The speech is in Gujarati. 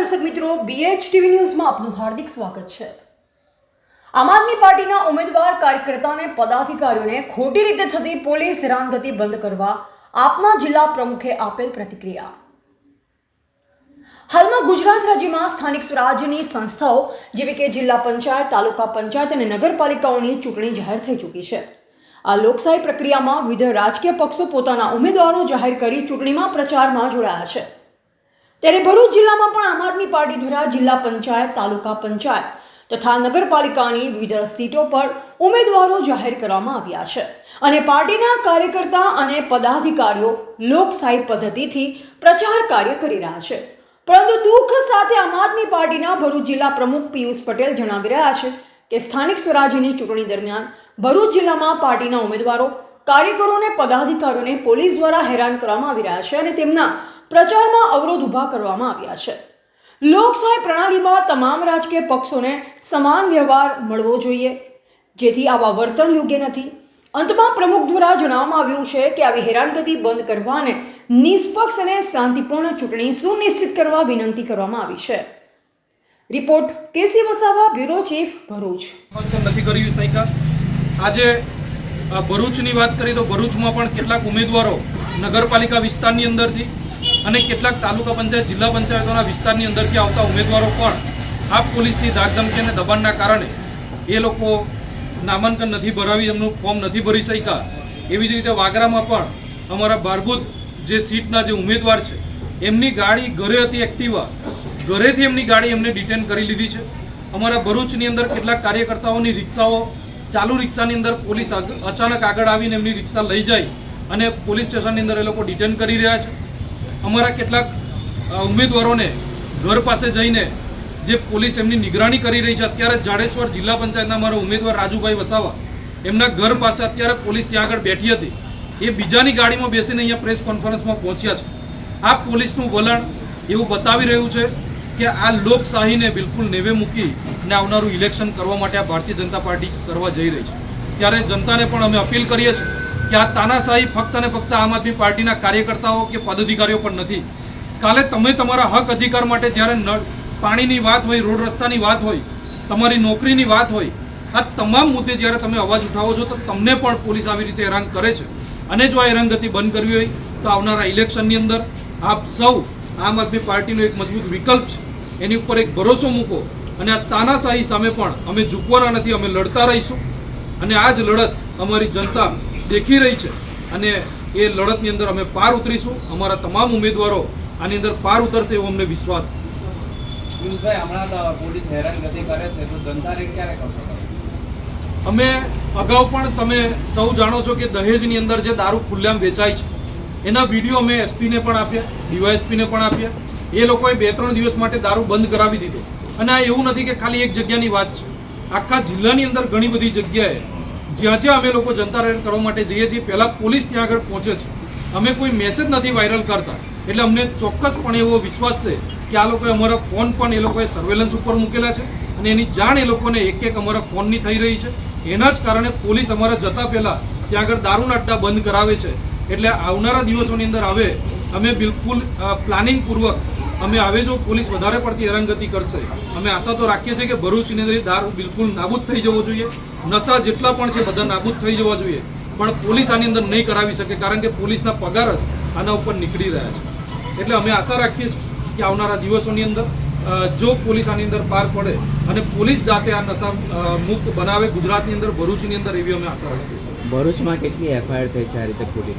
દર્શક મિત્રો, BHTV ન્યૂઝમાં આપનું હાર્દિક સ્વાગત છે। આમ આદમી પાર્ટીના ઉમેદવાર કાર્યકર્તાઓને પદાધિકારીઓને ખોટી રીતે થતી પોલીસ હેરાનગતિ બંધ કરવા આપના જિલ્લા પ્રમુખે આપેલ પ્રતિક્રિયા। હાલમાં ગુજરાત રાજ્યમાં સ્થાનિક સ્વરાજ્યની સંસ્થાઓ જેવી કે જિલ્લા પંચાયત, તાલુકા પંચાયત અને નગરપાલિકાઓની ચૂંટણી જાહેર થઈ ચૂકી છે। આ લોકશાહી પ્રક્રિયામાં વિવિધ રાજકીય પક્ષો પોતાના ઉમેદવારો જાહેર કરી ચૂંટણીમાં પ્રચારમાં જોડાયા છે। ત્યારે ભરૂચ જિલ્લામાં પણ આમ આદમી પાર્ટી દ્વારા જિલ્લા પંચાયત, તાલુકા પંચાયત તથા નગરપાલિકાની વિવિધ સીટો પર ઉમેદવારો જાહેર કરવામાં આવ્યા છે અને પાર્ટીના કાર્યકર્તા અને પદાધિકારીઓ લોકશાહી પદ્ધતિથી પ્રચાર કાર્ય કરી રહ્યા છે। પરંતુ દુઃખ સાથે આમ આદમી પાર્ટીના ભરૂચ જિલ્લા પ્રમુખ પિયુષ પટેલ જણાવી રહ્યા છે કે સ્થાનિક સ્વરાજ્યની ચૂંટણી દરમિયાન ભરૂચ જિલ્લામાં પાર્ટીના ઉમેદવારો, કાર્યકરો અને પદાધિકારીઓને પોલીસ દ્વારા હેરાન કરવામાં આવી રહ્યા છે અને તેમના પ્રચારમાં અવરોધ ઊભા કરવામાં આવ્યા છે। લોકશાહી પ્રણાલીમાં તમામ રાજકીય પક્ષોને સમાન વ્યવહાર મળવો જોઈએ, જેથી આવા વર્તન યોગ્ય નથી। અંતમાં પ્રમુખ દ્વારા જણાવવામાં આવ્યું છે કે આવી હેરાનગતિ બંધ કરવા અને નિષ્પક્ષ અને શાંતિપૂર્ણ ચૂંટણી સુનિશ્ચિત કરવા વિનંતી કરવામાં આવી છે। રિપોર્ટ કેસી વસાવા, બ્યુરો ચીફ, ભરૂચ। નથી કરી શક્યા। આજે ભરૂચની વાત કરીએ તો ભરૂચમાં પણ કેટલાક ઉમેદવારો નગરપાલિકા વિસ્તારની અંદરથી અને કેટલાક તાલુકા પંચાયત, જિલ્લા પંચાયતોના વિસ્તારની અંદરથી આવતા ઉમેદવારો પણ આ પોલીસની ધાકધમકી અને દબાણના કારણે એ લોકો નામાંકન નથી ભરાવી, એમનું ફોર્મ નથી ભરી શક્યા। એવી જ રીતે વાગરામાં પણ અમારા ભારભૂત જે સીટના જે ઉમેદવાર છે એમની ગાડી ઘરે હતી એક્ટિવા, ઘરેથી એમની ગાડી એમને ડિટેન કરી લીધી છે। અમારા ભરૂચની અંદર કેટલાક કાર્યકર્તાઓની રિક્ષાઓ, ચાલુ રિક્ષાની અંદર પોલીસ અચાનક આગળ આવીને એમની રિક્ષા લઈ જાય અને પોલીસ સ્ટેશનની અંદર એ લોકો ડિટેન કરી રહ્યા છે। અમારા કેટલાક ઉમેદવારોને ઘર પાસે જઈને જે પોલીસ એમની નિગરાણી કરી રહી છે, અત્યારે જાડેશ્વર જિલ્લા પંચાયતના અમારા ઉમેદવાર રાજુભાઈ વસાવા એમના ઘર પાસે અત્યારે પોલીસ ત્યાં આગળ બેઠી હતી, એ બીજાની ગાડીમાં બેસીને અહીંયા પ્રેસ કોન્ફરન્સમાં પહોંચ્યા છે। આ પોલીસનું વલણ એવું બતાવી રહ્યું છે કે આ લોકશાહીને બિલકુલ નેવે મૂકીને આવનારું ઇલેક્શન કરવા માટે આ ભારતીય જનતા પાર્ટી કરવા જઈ રહી છે। ત્યારે જનતાને પણ અમે અપીલ કરીએ છીએ કે આ તાનાશાહી ફક્ત અને ફક્ત આમ આદમી પાર્ટીના કાર્યકર્તાઓ કે પદાધિકારીઓ પણ નથી। કાલે તમે તમારા હક અધિકાર માટે જ્યારે પાણીની વાત હોય, રોડ રસ્તાની વાત હોય, તમારી નોકરીની વાત હોય, આ તમામ મુદ્દે જ્યારે તમે અવાજ ઉઠાવો છો તો તમને પણ પોલીસ આવી રીતે હેરાન કરે છે અને જો આ હેરાનગતિ બંધ કરવી હોય તો આવનારા ઇલેક્શનની અંદર આપ સૌ આમ આદમી પાર્ટીનો એક મજબૂત વિકલ્પ છે, એની ઉપર એક ભરોસો મૂકો અને આ તાનાશાહી સામે પણ અમે ઝૂકવાના નથી, અમે લડતા રહીશું અને આ જ લડત અમારી જનતા દેખી રહી છે અને એ લડતની અંદર અમે પાર ઉતરીશું। અમારા તમામ ઉમેદવારો આની અંદર પાર ઉતરશે એવો અમને વિશ્વાસ છે। પિયુષભાઈ, હમણાં પોલીસ હેરાનગતિ કરે છે તો જનતાને ક્યારે કરશો? અમે અગાઉ પણ તમે સૌ જાણો છો કે દહેજની અંદર જે દારૂ ખુલ્લેઆમ વેચાય છે એના વિડીયો અમે એસપીને પણ આપ્યા, ડીવાયએસપીને પણ આપ્યા। એ લોકોએ 2-3 દિવસ માટે દારૂ બંધ કરાવી દીધો અને આ એવું નથી કે ખાલી એક જગ્યાની વાત છે, આખા જિલ્લાની અંદર ઘણી બધી જગ્યાએ જ્યાં જ્યાં અમે લોકો જનતા રેડ કરવા માટે જઈએ છીએ પહેલાં પોલીસ ત્યાં આગળ પહોંચે છે। અમે કોઈ મેસેજ નથી વાયરલ કરતા, એટલે અમને ચોક્કસપણે એવો વિશ્વાસ છે કે આ લોકોએ અમારા ફોન પણ એ લોકોએ સર્વેલન્સ ઉપર મૂકેલા છે અને એની જાણ એ લોકોને એક અમારા ફોનની થઈ રહી છે। એના જ કારણે પોલીસ અમારા જતા પહેલાં ત્યાં આગળ દારૂના અડ્ડા બંધ કરાવે છે। એટલે આવનારા દિવસોની અંદર હવે અમે બિલકુલ પ્લાનિંગપૂર્વક અમે હવે જો પોલીસ વધારે પડતી હેરાનગતિ કરશે, અમે આશા તો રાખીએ છીએ કે ભરૂચની અંદર દારૂ બિલકુલ નાબૂદ થઈ જવો જોઈએ, નશા જેટલા પણ છે બધા નાબૂદ થઈ જવા જોઈએ, પણ પોલીસ આની અંદર નહીં કરાવી શકે કારણ કે પોલીસના પગાર જ આના ઉપર નીકળી રહ્યા છે। એટલે અમે આશા રાખીએ છીએ કે આવનારા દિવસોની અંદર જો પોલીસ આની અંદર પાર પડે અને પોલીસ જાતે આ નશા મુક્ત બનાવે ગુજરાતની અંદર, ભરૂચની અંદર, એવી અમે આશા રાખીએ છીએ। ભરૂચમાં કેટલી એફઆઈઆર થઈ છે આ રીતે ખોટી?